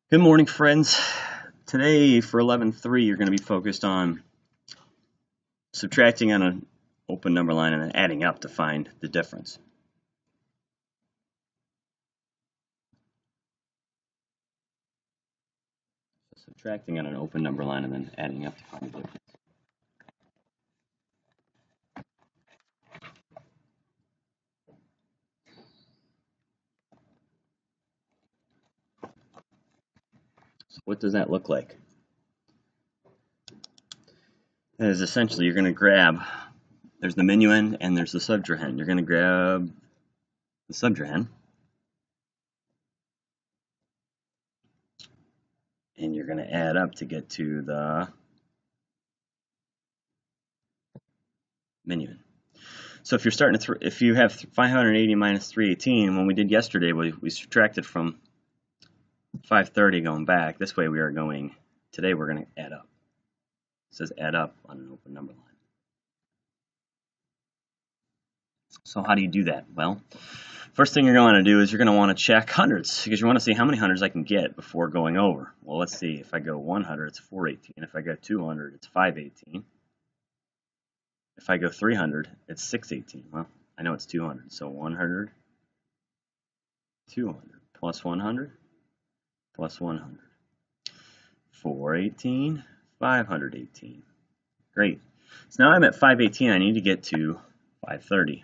Good morning, friends. Today for 11.3, you're going to be focused on subtracting on an open number line and then adding up to find the difference. Subtracting on an open number line and then adding up to find the difference. So what does that look like? That is essentially you're going to grab, there's the minuend and there's the subtrahend. You're going to grab the subtrahend and you're going to add up to get to the minuend. So if you're starting to, if you have 580 minus 318, when we did yesterday, we subtracted from 530 going back. This way we are going, today we're going to add up. It says add up on an open number line. So how do you do that? Well, first thing you're going to do is you're going to want to check hundreds, because you want to see how many hundreds I can get before going over. Well, let's see. If I go 100, it's 418. If I go 200, it's 518. If I go 300, it's 618. Well, I know it's 200. So 100, 200, plus 100, plus 100. 418, 518. Great. So now I'm at 518. I need to get to 530.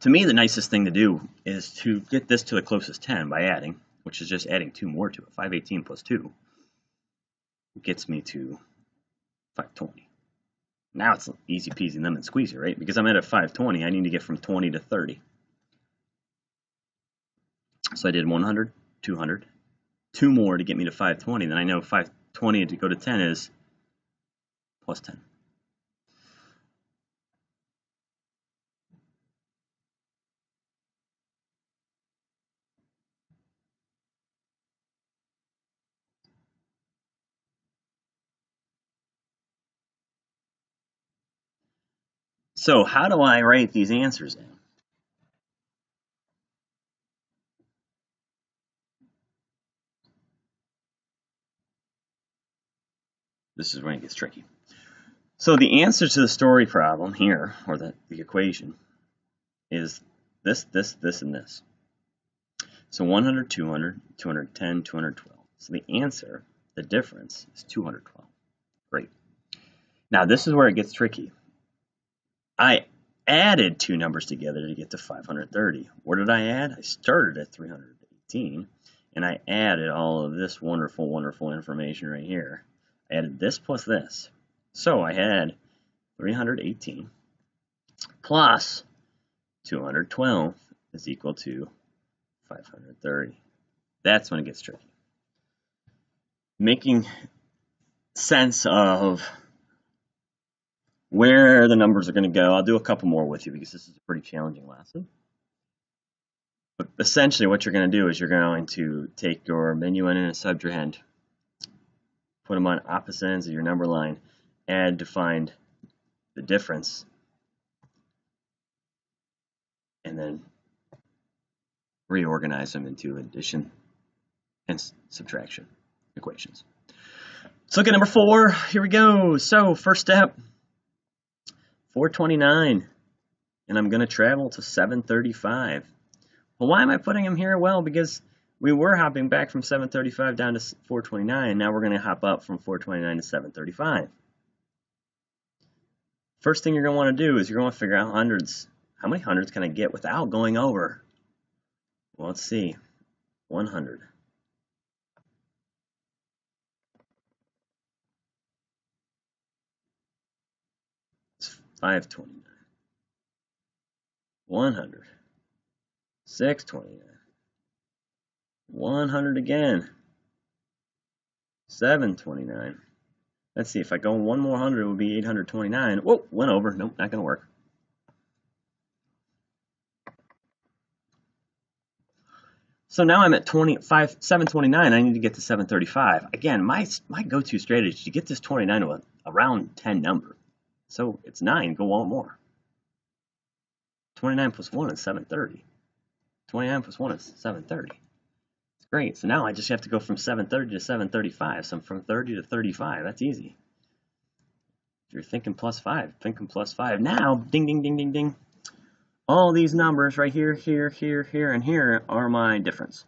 To me, the nicest thing to do is to get this to the closest 10 by adding, which is just adding 2 more to it. 518 plus 2 gets me to 520. Now it's easy peasy lemon squeezy, right? Because I'm at a 520, I need to get from 20 to 30. So I did 100, 200, 2 more to get me to 520. Then I know 520 to go to 10 is plus 10. So how do I write these answers in? This is when it gets tricky. So the answer to the story problem here, or the equation, is this, this, this, and this. So 100, 200, 210, 212. So the answer, the difference, is 212. Great. Now this is where it gets tricky. I added 2 numbers together to get to 530. Where did I add? I started at 318, and I added all of this wonderful, wonderful information right here. I added this plus this. So I had 318 plus 212 is equal to 530. That's when it gets tricky. Making sense of where the numbers are going to go. I'll do a couple more with you because this is a pretty challenging lesson. But essentially what you're going to do is you're going to take your minuend and a subtrahend, put them on opposite ends of your number line, add to find the difference, and then reorganize them into addition and subtraction equations. Let's look at number 4. Here we go. So first step, 429, and I'm going to travel to 735. Well, why am I putting them here? Well, because we were hopping back from 735 down to 429. Now we're going to hop up from 429 to 735. First thing you're going to want to do is you're going to figure out hundreds. How many hundreds can I get without going over? Well, let's see. 100. It's 529. 100. 629. 100 again. 729. Let's see, if I go one more 100, it would be 829. Whoa, went over. Nope, not going to work. So now I'm at 729. I need to get to 735. Again, my go-to strategy is to get this 29 to around 10 number. So it's 9. Go one more. 29 plus 1 is 730. 29 plus 1 is 730. It's great. So now I just have to go from 730 to 735. So I'm from 30 to 35. That's easy. If you're thinking plus 5, thinking plus 5. Now, ding, ding, ding, ding, ding. All these numbers right here, here, here, here, and here are my difference.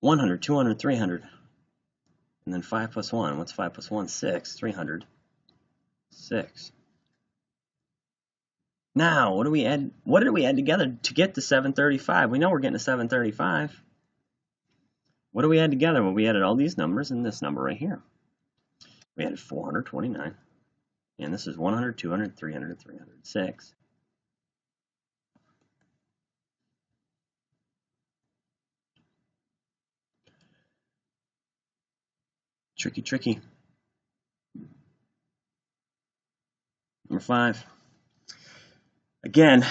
$100, $200, $300. And then 5 plus 1. What's 5 plus 1? 6. $300. 6. Now, what do we add? What did we add together to get to 735? We know we're getting to 735. What do we add together? Well, we added all these numbers and this number right here. We added 429. And this is 100, 200, 300, 306. Tricky, tricky. Number 5. Again,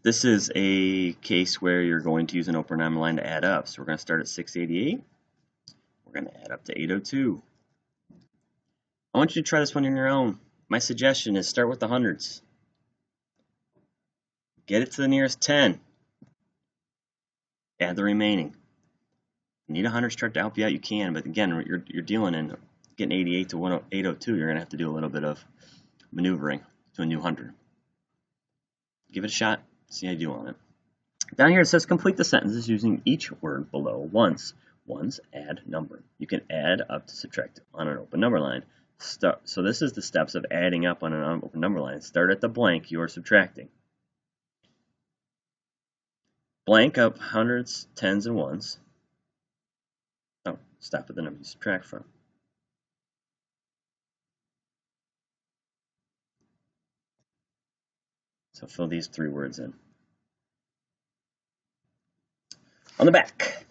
this is a case where you're going to use an open number line to add up. So we're going to start at 688. We're going to add up to 802. I want you to try this one on your own. My suggestion is start with the hundreds. Get it to the nearest 10. Add the remaining. You need a hundreds chart to help you out, you can, but again, you're dealing in getting 88 to 802, you're going to have to do a little bit of maneuvering to a new hundred. Give it a shot, see how you do on it. Down here it says complete the sentences using each word below once. Once add number. You can add up to subtract on an open number line. So this is the steps of adding up on an open number line. Start at the blank you are subtracting. Blank up hundreds, tens, and ones. Oh, stop at the number you subtract from. So fill these 3 words in. On the back.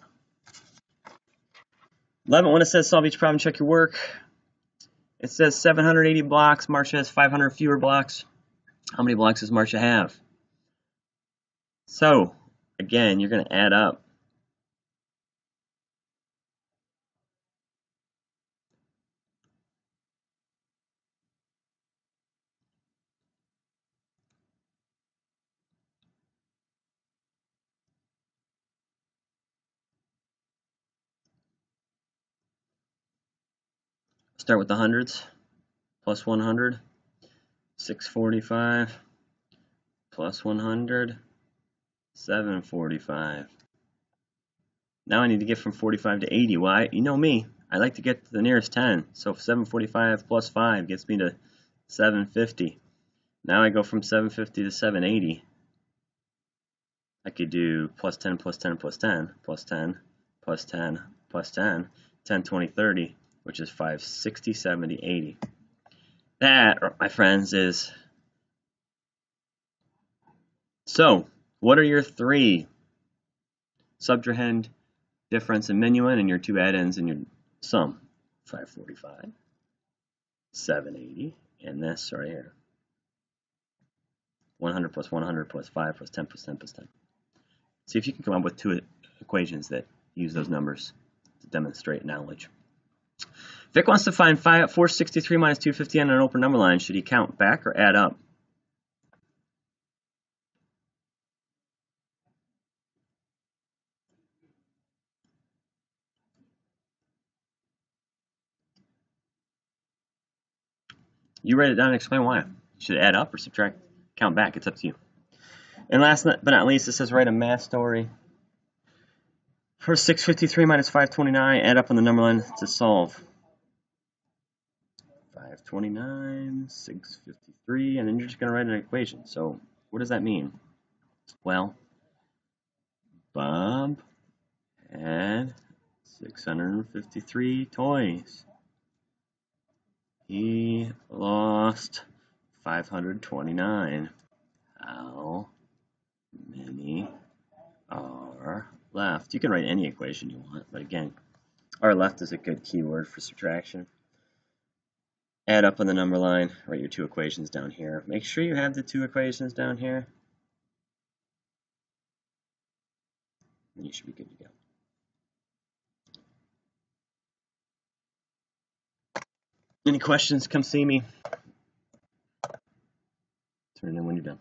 11, when it says solve each problem, check your work. It says 780 blocks. Marcia has 500 fewer blocks. How many blocks does Marcia have? So, again, you're going to add up. Start with the hundreds. Plus 100. 645. Plus 100. 745. Now I need to get from 45 to 80. Why? You know me. I like to get to the nearest 10. So 745 plus 5 gets me to 750. Now I go from 750 to 780. I could do plus 10, plus 10, plus 10, plus 10, plus 10, plus 10, 10, 20, 30, which is 5, 60, 70, 80. That, my friends, is... So, what are your 3? Subtrahend, difference, and minuend, and your 2 add-ins and your sum? 545, 780, and this right here. 100 plus 100 plus 5 plus 10 plus 10 plus 10. See if you can come up with 2 equations that use those numbers to demonstrate knowledge. Vic wants to find 463 minus 250 on an open number line. Should he count back or add up? You write it down and explain why. You should add up or subtract, count back. It's up to you. And last but not least, it says write a math story. For 653 minus 529, add up on the number line to solve. 529, 653, and then you're just going to write an equation. So what does that mean? Well, Bob had 653 toys. He lost 529. How many are left? You can write any equation you want, but again, are left is a good keyword for subtraction. Add up on the number line, write your 2 equations down here. Make sure you have the 2 equations down here. And you should be good to go. Any questions, come see me. Turn it in when you're done.